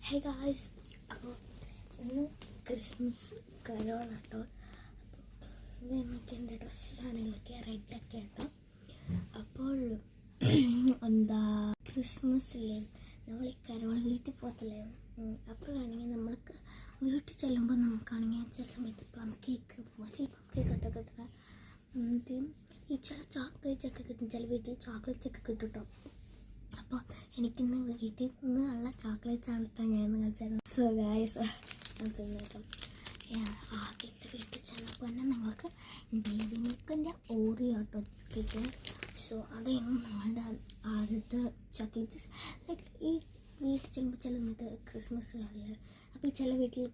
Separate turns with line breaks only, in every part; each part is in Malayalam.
ഹേ ഗായ്സ്, അപ്പോൾ ഇന്ന് ക്രിസ്മസ് കരോളാട്ടോ. അപ്പോൾ നമുക്ക് എൻ്റെ ഡ്രസ്സ് സാധനങ്ങളൊക്കെ റെഡൊക്കെ കേട്ടോ. അപ്പോൾ ക്രിസ്മസില്ലേ നമ്മൾ ഈ കരോൾ വീട്ടിൽ പോകത്തില്ലേ. അപ്പോഴാണെങ്കിൽ നമ്മൾക്ക് വീട്ടിൽ ചെല്ലുമ്പോൾ നമുക്കാണെങ്കിൽ ചില സമയത്ത് പ്ലം കേക്ക്, മോസ്റ്റ്ലി പ്ലം കേക്കൊക്കെ കിട്ടണം. എന്നിട്ട് ഈ ചില ചോക്ലേറ്റ്സൊക്കെ കിട്ടും, ചില വീട്ടിൽ ചോക്ലേറ്റ്സൊക്കെ കിട്ടും കേട്ടോ. അപ്പോൾ എനിക്കിന്ന് വീട്ടിൽ നിന്ന് ഉള്ള ചോക്ലേറ്റ്സ് ആണ് കേട്ടോ ഞാനിന്ന് കാണിച്ചായിരുന്നു. സോ ഗായ്സ്, കേട്ടോ ആദ്യത്തെ വീട്ടിൽ ചെന്നപ്പോൾ തന്നെ നിങ്ങൾക്ക് ഡെയറി മിൽക്കിൻ്റെ ഓറിയോ കേട്ടോ കിട്ടും. സോ അതായിരുന്നു നമ്മളുടെ ആദ്യത്തെ ചോക്ലേറ്റ്സ്. ലൈക്ക് ഈ വീട്ടിൽ ചെല്ലുമ്പോൾ ചില സമയത്ത് ക്രിസ്മസ് കാര്യമാണ്. അപ്പോൾ ഈ ചില വീട്ടിൽ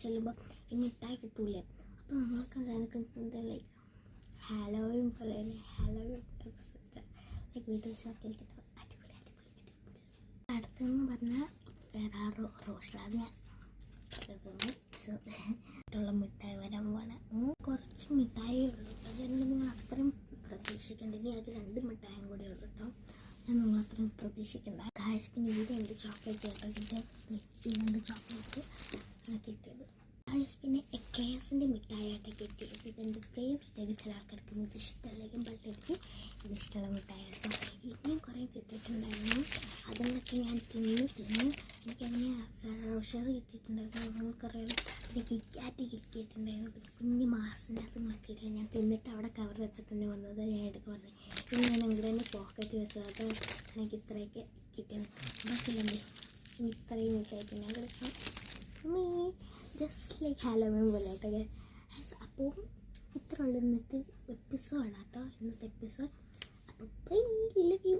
ചെല്ലുമ്പോൾ ഈ മിഠായി കിട്ടൂലേ. അപ്പോൾ നമ്മൾക്ക് എന്താ ലൈക്ക് ഹാലോവിൻ പോലെ ഹാലോവിൻ ലൈക്ക് വീട്ടിൽ ചോക്ലേറ്റ് കിട്ടും. അടുത്തെന്ന് പറഞ്ഞാൽ വേറെ റോസ്റ്റാണ് ുള്ള മിഠായി വരാൻ പോണേ. കുറച്ച് മിഠായി ഉള്ളൂ, അതുകൊണ്ട് നിങ്ങൾ അത്രയും പ്രതീക്ഷിക്കേണ്ട. ഇനി അത് 2 മിഠായും കൂടെ ഉള്ളൂ കേട്ടോ. ഞാൻ നിങ്ങൾ അത്രയും പ്രതീക്ഷിക്കേണ്ട. ഗായ്സ്, പിന്നെ ഇവിടെ ഉണ്ട് ചോക്ലേറ്റ് കേട്ടോ. ഇതിൻ്റെ 2 ചോക്ലേറ്റ് ആണ് കിട്ടിയത്. ഗായ്സ്, പിന്നെ എക്ലേഴ്സിൻ്റെ മിഠായിട്ടാണ് കിട്ടിയത്. ഇതെൻ്റെ ഫേവറേറ്റ്. ചില ആൾക്കാർക്ക് ഇത് ഇഷ്ടമല്ലെങ്കിൽ ബട്ട് എനിക്ക് ഇത് ഇഷ്ടമുള്ള മിഠായി കേട്ടോ. ഇനിയും കുറേ കിട്ടിയിട്ടുണ്ടായിരുന്നു. അതിനൊക്കെ ഞാൻ തിന്ന് എനിക്കങ്ങനെ ഫെറോഷർ കിട്ടിയിട്ടുണ്ടായിരുന്നു. കുറേ പിന്നെ കിക്കാറ്റ് കിട്ടിയിട്ടുണ്ടായിരുന്നു. പിന്നെ കുഞ്ഞ് മാസിൻ്റെ അതുങ്ങളൊക്കെ ഇല്ല. ഞാൻ തിന്നിട്ട് അവിടെ കവർ വെച്ചിട്ടുണ്ട് വന്നത്. ഞാൻ എടുക്കുക പറഞ്ഞു. പിന്നെ ഞാൻ ഇവിടെ തന്നെ പോക്കറ്റ് വെച്ചത്. അത് എനിക്ക് ഇത്രയൊക്കെ കിട്ടിയത്. ബാക്കിയില്ലെങ്കിൽ ഇത്രയും മിഠായിട്ട് ഞാൻ കിടക്കും. ജസ്റ്റ് ലൈക്ക് ഹാലോവിൻ പോലെ കേട്ടോ. അപ്പോൾ ഇത്ര ഉള്ളൂ ഇന്നത്തെ എപ്പിസോഡാട്ടോ. ഇന്നത്തെ എപ്പിസോഡ്. അപ്പോൾ ബൈ, ലവ് യു.